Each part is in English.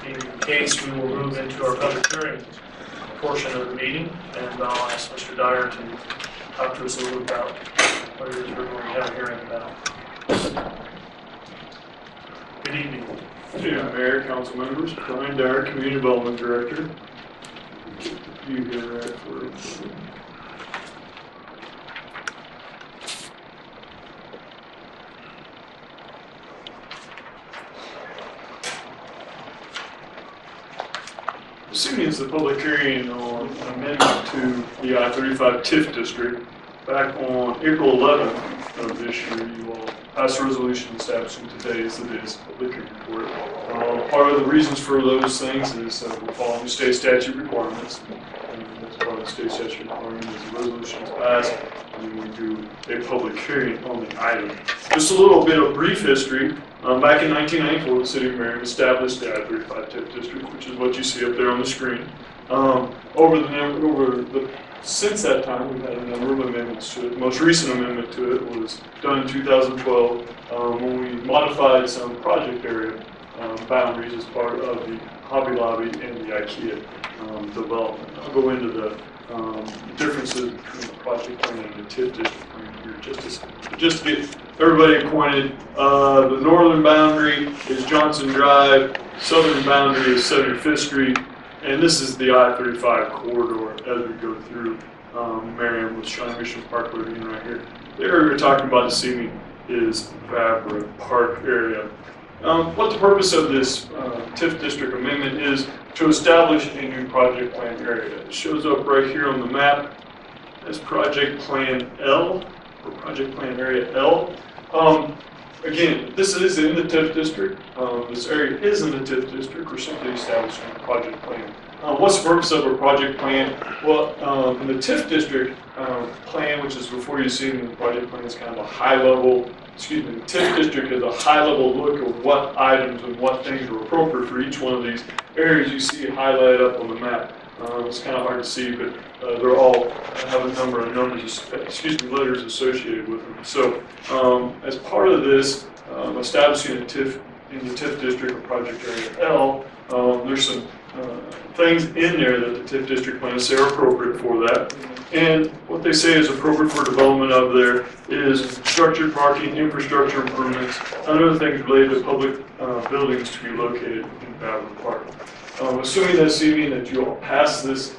being the case, we will move into our public hearing portion of the meeting, and I'll ask Mr. Dyer to talk to us a little about what it is we're going to have a hearing about. Good evening. Yeah, Mayor, council members, Brian Dyer, Community Development Director. You here right for This evening is the public hearing on an amendment to the I-35 TIFF district. Back on April 11th of this year, you all passed a resolution establishing today as the day's public hearing for it. Part of the reasons for those things is we're following state statute requirements. And that's part of the state statute requirement is the resolution is passed, and we do a public hearing on the item. Just a little bit of brief history. Back in 1994, the city of Merriam established the I-35 TIF district, which is what you see up there on the screen. Since that time, we've had a number of amendments to it. The most recent amendment to it was done in 2012 when we modified some project area boundaries as part of the Hobby Lobby and the IKEA development. I'll go into the differences between the project plan and the TIF district plan here just to get everybody acquainted. The northern boundary is Johnson Drive, southern boundary is 75th Street, and this is the I-35 corridor as we go through Merriam with Shawnee Mission Park living right here. The area we're talking about this evening is Vavra Park area. What the purpose of this TIF district amendment is to establish a new project plan area. It shows up right here on the map as Project Plan L, or Project Plan Area L. Again, this is in the TIF district. This area is in the TIF district. We're simply establishing a project plan. What's the purpose of a project plan? Well, in the TIF district plan, which is before you see in the project plan, is kind of a high level, the TIF district is a high level look at what items and what things are appropriate for each one of these areas you see highlighted up on the map. It's kind of hard to see, but they're all have a number of letters associated with them. So as part of this, establishing a TIF in the TIF district or project area L, there's some things in there that the TIF district plans say are appropriate for that. And what they say is appropriate for development of there is structured parking, infrastructure improvements, and other things related to public buildings to be located in Vavra Park. Assuming this evening that you all pass this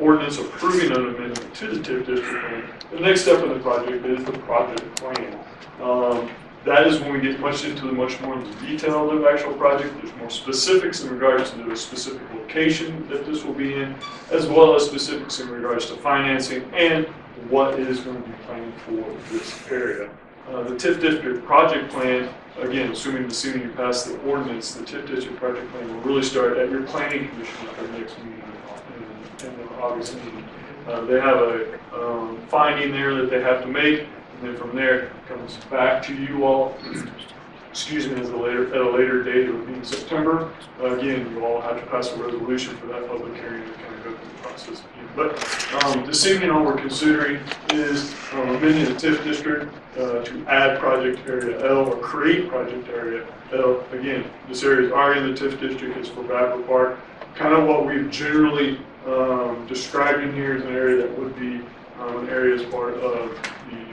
ordinance approving an amendment to the TIF district plan, the next step in the project is the project plan. That is when we get much more into the detail of the actual project. There's more specifics in regards to the specific location that this will be in, as well as specifics in regards to financing and what is going to be planned for this area. The TIF district project plan, again, assuming this evening you pass the ordinance, the TIF district project plan will really start at your planning commission at their next meeting in the August meeting. They have a finding there that they have to make. And then from there, it comes back to you all, as at a later date, it would be in September. Again, you all have to pass a resolution for that public hearing to kind of go through the process again. But this evening, all we're considering is amending the TIF district to add project area L or create project area L. Again, this area is already in the TIF district, it's for Vavra Park. Kind of what we've generally described in here is an area that would be an area as part of the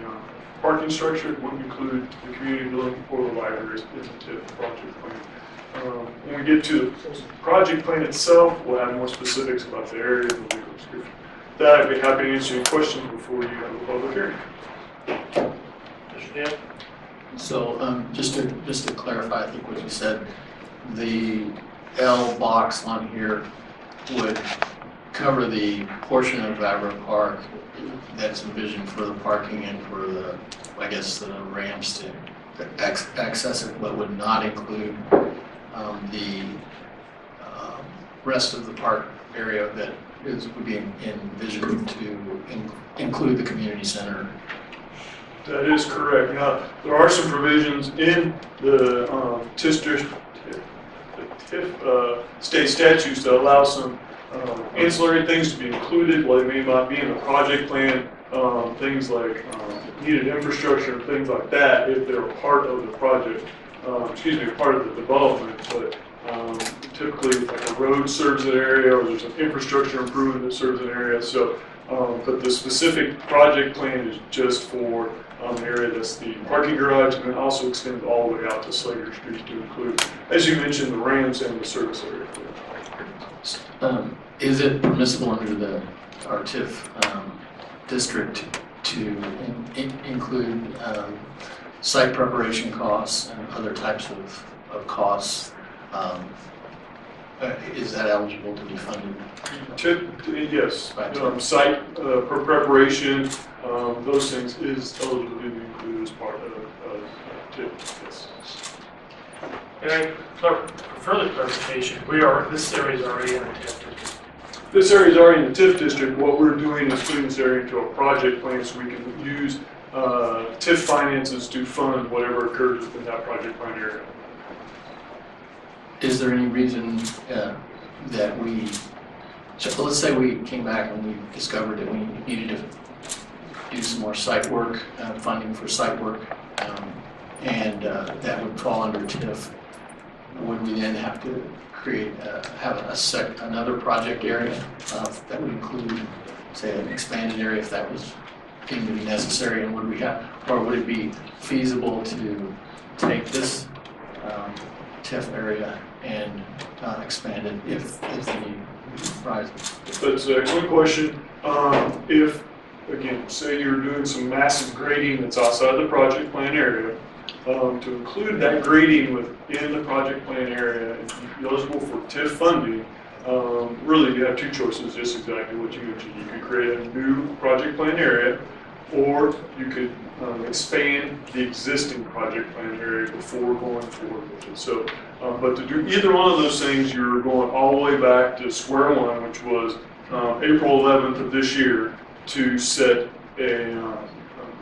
parking structure. It wouldn't include the community building or the libraries in the TIF project plan. When we get to the project plan itself, we'll have more specifics about the area and the legal description. With that, I'd be happy to answer any questions before you have a public hearing. Mr. Dan? So just to clarify, I think what you said, the L box on here would cover the portion of Vavra Park that's envisioned for the parking and for the, I guess, the ramps to access it, but would not include the rest of the park area that would be envisioned to include the community center. That is correct. Now, there are some provisions in the TIF state statutes that allow some ancillary things to be included while they may not be in the project plan, things like needed infrastructure and things like that if they're a part of the project, part of the development. But typically like a road serves an area or there's an infrastructure improvement that serves an area. So, but the specific project plan is just for the area that's the parking garage, and then also extends all the way out to Slater Street to include, as you mentioned, the ramps and the service area. Is it permissible under our TIF district to include site preparation costs and other types of costs? Is that eligible to be funded? Yes, site preparation, those things is eligible to be included as part of TIF. Yes. And for further clarification, this area is already in the TIF district. This area is already in the TIF district. What we're doing is putting this area into a project plan so we can use TIF finances to fund whatever occurs within that project plan area. Is there any reason that so let's say we came back and we discovered that we needed to do some more site work, funding for site work, and that would fall under TIF? Would we then have to have another project area that would include, say, an expanded area if that was deemed to be necessary? And would it be feasible to take this TIF area and expand it if the need arises? That's a good question. If, again, say you're doing some massive grading that's outside the project plan area, to include that grading within the project plan area and be eligible for TIF funding, really you have two choices, just exactly what you mentioned. You could create a new project plan area, or you could expand the existing project plan area before going forward with it. So, but to do either one of those things, you're going all the way back to square one, which was April 11th of this year, to set a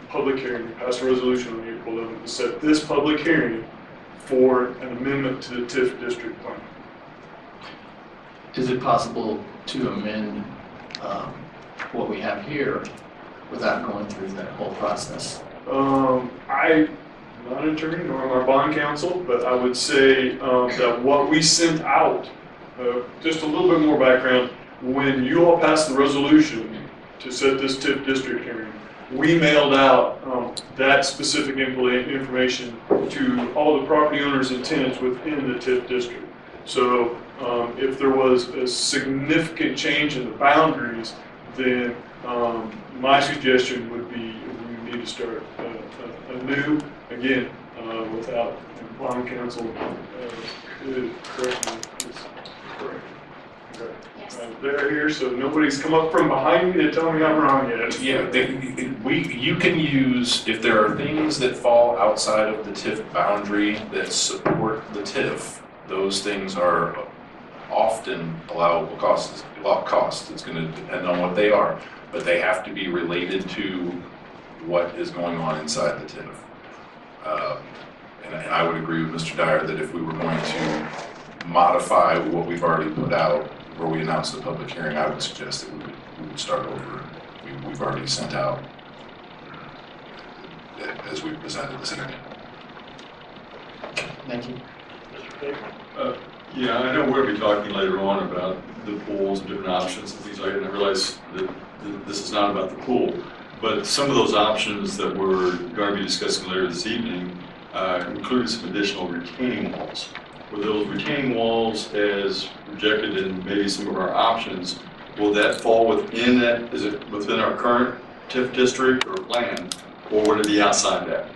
public hearing. You passed a resolution on April 11th to set this public hearing for an amendment to the TIF district plan. Is it possible to amend what we have here without going through that whole process? I'm not an attorney nor am I bond counsel, but I would say that what we sent out, just a little bit more background, when you all passed the resolution to set this TIF district hearing, we mailed out that specific information to all the property owners and tenants within the TIF district. So if there was a significant change in the boundaries, then my suggestion would be we need to start anew, again, without bond counsel correct me. Correct. Okay. Yes. They're here, so nobody's come up from behind me to tell me I'm wrong yet. Yeah, you can use, if there are things that fall outside of the TIF boundary that support the TIF, those things are often allowable costs. It's going to depend on what they are, but they have to be related to what is going on inside the TIF. And I would agree with Mr. Dyer that if we were going to modify what we've already put out, where we announced the public hearing, I would suggest that we would start over. We've already sent out as we presented this evening. Thank you. Yeah, I know we're going to be talking later on about the pools and different options and things like that, and I realize that this is not about the pool, but some of those options that we're going to be discussing later this evening included some additional retaining walls. Were those retaining walls, as projected in maybe some of our options, will that fall within that? Is it within our current TIF district or plan, or would it be outside that?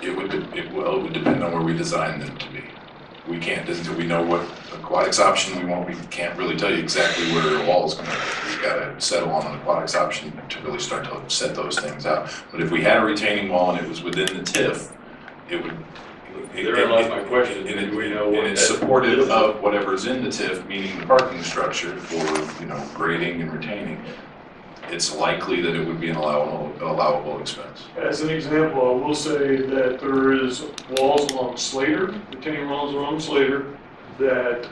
It would depend on where we design them to be. We can't, until we know what aquatics option we want, we can't really tell you exactly where the wall is going to be. We've got to settle on an aquatics option to really start to set those things out. But if we had a retaining wall and it was within the TIF, it would. Therein lies my question. And it's supportive of whatever's in the TIF, meaning the parking structure for grading and retaining. It's likely that it would be an allowable expense. As an example, I will say that there is walls along Slater, retaining walls along Slater, that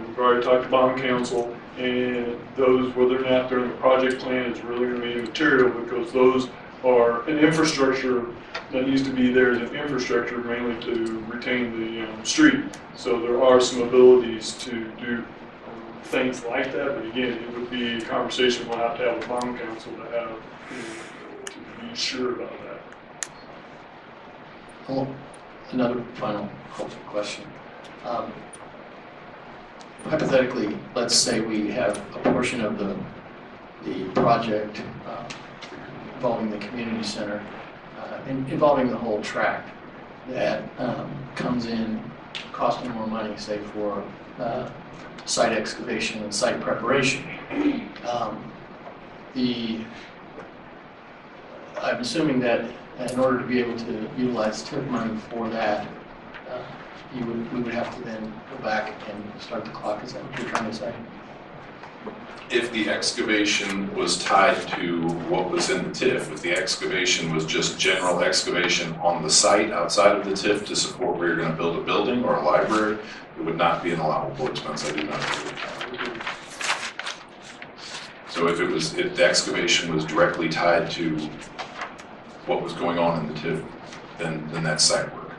we've already talked to bond counsel, and those, whether or not they're in the project plan, is really going to be immaterial because those are an infrastructure that needs to be there as an infrastructure mainly to retain the street. So there are some abilities to do things like that, but again, it would be a conversation we'll have to have with bond council to have, to be sure about that. Well, another final question. Hypothetically, let's say we have a portion of the project involving the community center, involving the whole tract that comes in costing more money, say for site excavation and site preparation. I'm assuming that in order to be able to utilize TIF money for that, we would have to then go back and start the clock. Is that what you're trying to say? If the excavation was tied to what was in the TIF, if the excavation was just general excavation on the site outside of the TIF to support where you're going to build a building or a library, it would not be an allowable expense. I do not agree. So if the excavation was directly tied to what was going on in the TIF, then that's site work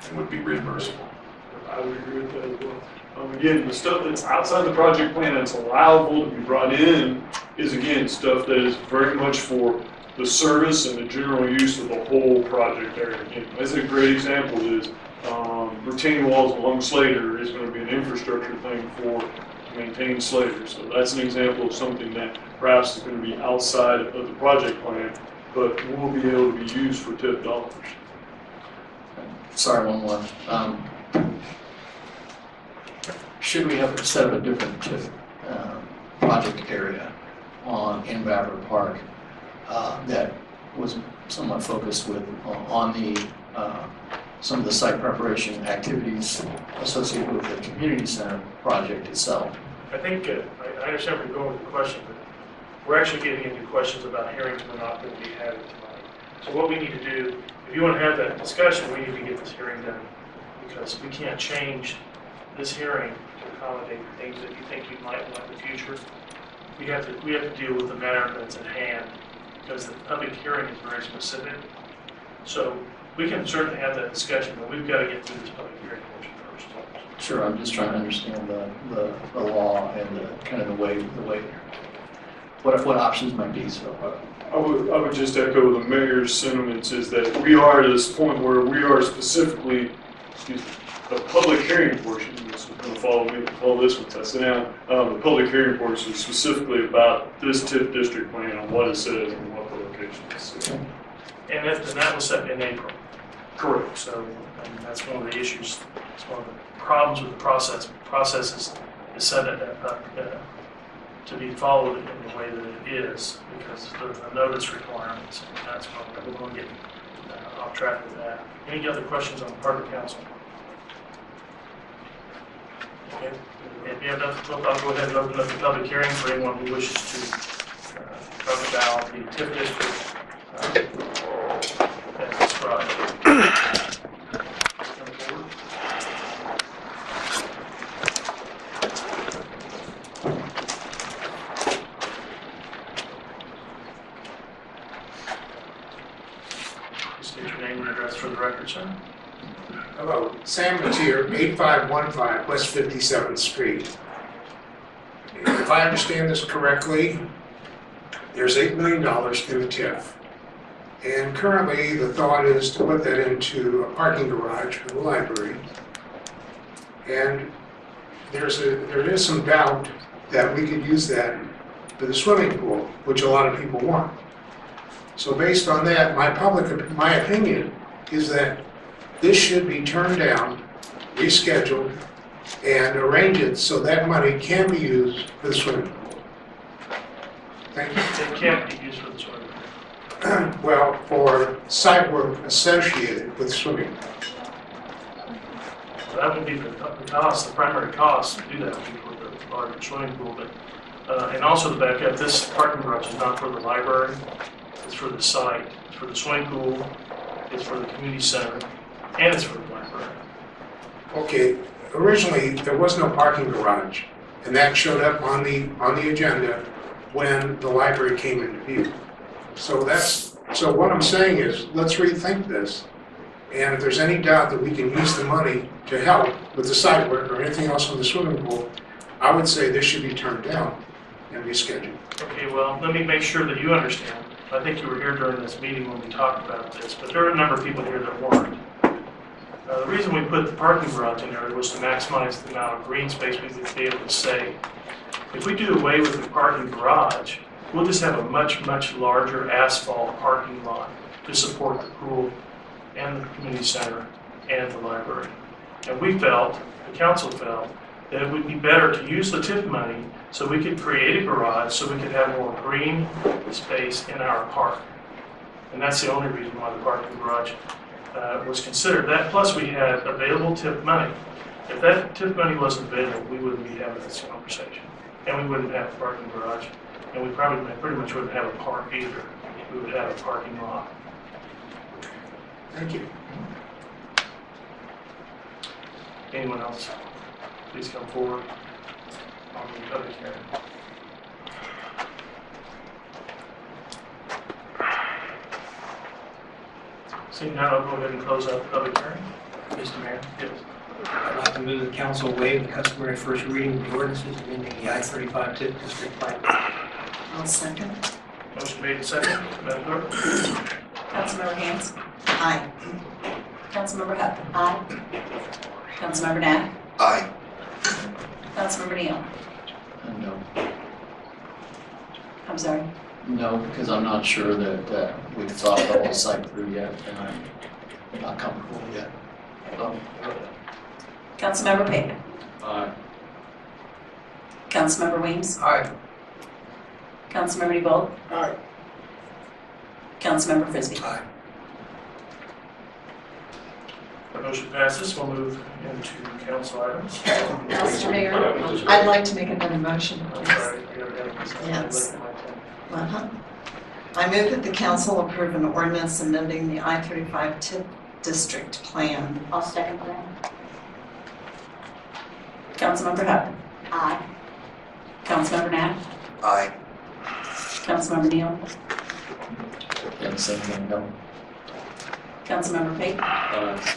and would be reimbursable. I would agree with that as well. Again, the stuff that's outside the project plan that's allowable to be brought in is, again, stuff that is very much for the service and the general use of the whole project area. Again, as a great example is retaining walls along Slater is going to be an infrastructure thing for maintaining Slater. So that's an example of something that perhaps is going to be outside of the project plan, but will be able to be used for TIF dollars. Sorry, one more. Should we have set up a different TIF project area in Vavra Park that was somewhat focused on some of the site preparation activities associated with the community center project itself? I think, I understand where you're going with the question, but we're actually getting into questions about hearings we're not going to be having tonight. So what we need to do, if you want to have that discussion, we need to get this hearing done, because we can't change this hearing to accommodate things that you think you might want in the future. We have to deal with the matter that's at hand, because the public hearing is very specific. So we can certainly have that discussion, but we've got to get through this public hearing portion first. Sure, I'm just trying to understand the law and the kind of the way what options might be. So I would just echo the mayor's sentiments is that we are at this point where we are specifically, the public hearing portion, this is going to follow this one, that's now, the public hearing portion is specifically about this TIF district plan and what it says and what the location is. And that was set in April. Correct. So that's one of the issues. It's one of the problems with the process. The process is set to be followed in the way that it is, because of the notice requirements. And that's why we're going to get off track with that. Any other questions on the part of council? Okay. If you have nothing, I'll go ahead and open up the public hearing for anyone who wishes to talk about the TIF district as described. State your name and address for the record, sir. Hello, Sam Matier, 8515 West 57th Street. If I understand this correctly, there's $8 million in the TIF. And currently, the thought is to put that into a parking garage for the library. And there is some doubt that we could use that for the swimming pool, which a lot of people want. So based on that, my opinion is that this should be turned down, rescheduled, and arrange it so that money can be used for the swimming pool. Thank you. It can't be used for the swimming pool. Well, for site work associated with swimming pools. So that would be the cost, the primary cost to do that would be for the larger swimming pool. But, and also to back up, this parking garage is not for the library, it's for the site, it's for the swimming pool, it's for the community center, and it's for the library. Okay, originally there was no parking garage, and that showed up on the agenda when the library came into view. So that's So what I'm saying is, let's rethink this. And if there's any doubt that we can use the money to help with the site work or anything else on the swimming pool, I would say this should be turned down and rescheduled. Okay, well, let me make sure that you understand. I think you were here during this meeting when we talked about this, but there are a number of people here that weren't. The reason we put the parking garage in there was to maximize the amount of green space we would be able to save. If we do away with the parking garage, we'll just have a much, much larger asphalt parking lot to support the pool and the community center and the library. And we felt, the council felt, that it would be better to use the TIF money so we could create a garage so we could have more green space in our park. And that's the only reason why the parking garage was considered. That plus we had available TIF money. If that TIF money wasn't available, we wouldn't be having this conversation. And we wouldn't have a parking garage. And we probably pretty much wouldn't have a park either. We would have a parking lot. Thank you. Anyone else? Please come forward on the public hearing. Seeing none, I'll go ahead and close out the public hearing. Mr. Mayor, Yes. I'd like to move the council waive the customary first reading of the ordinances amending the I-35 TIF district plan. I'll second. Motion made and seconded. Madam Clerk? Councilmember Hans? Aye. Councilmember Hutton? Aye. Councilmember Knapp? Aye. Councilmember Neal? No. I'm sorry. No, because I'm not sure that we've thought the whole site through yet, and I'm not comfortable yet. Councilmember Payne? Aye. Councilmember Weems? Aye. Councilmember DeBolt? Aye. Councilmember Frisbee? Aye. The motion passes. We'll move into council items. Mr. Mayor, I'd like to make another motion, I'm please. sorry. you have any- Yes. I move that the council approve an ordinance amending the I-35 TIF district plan. I'll second that. Councilmember Hutton? Aye. Councilmember Knapp? Aye. Councilmember Neal? And same thing, no. Councilmember Payne? Aye.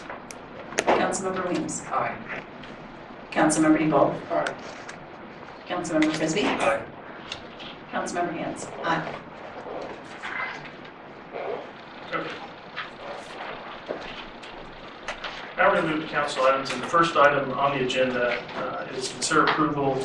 Councilmember Weems? Aye. Councilmember DeBolt? Aye. Councilmember Frisbee? Aye. Councilmember Hans? Aye. Okay. Now we're going to move to council items, and the first item on the agenda is consider approval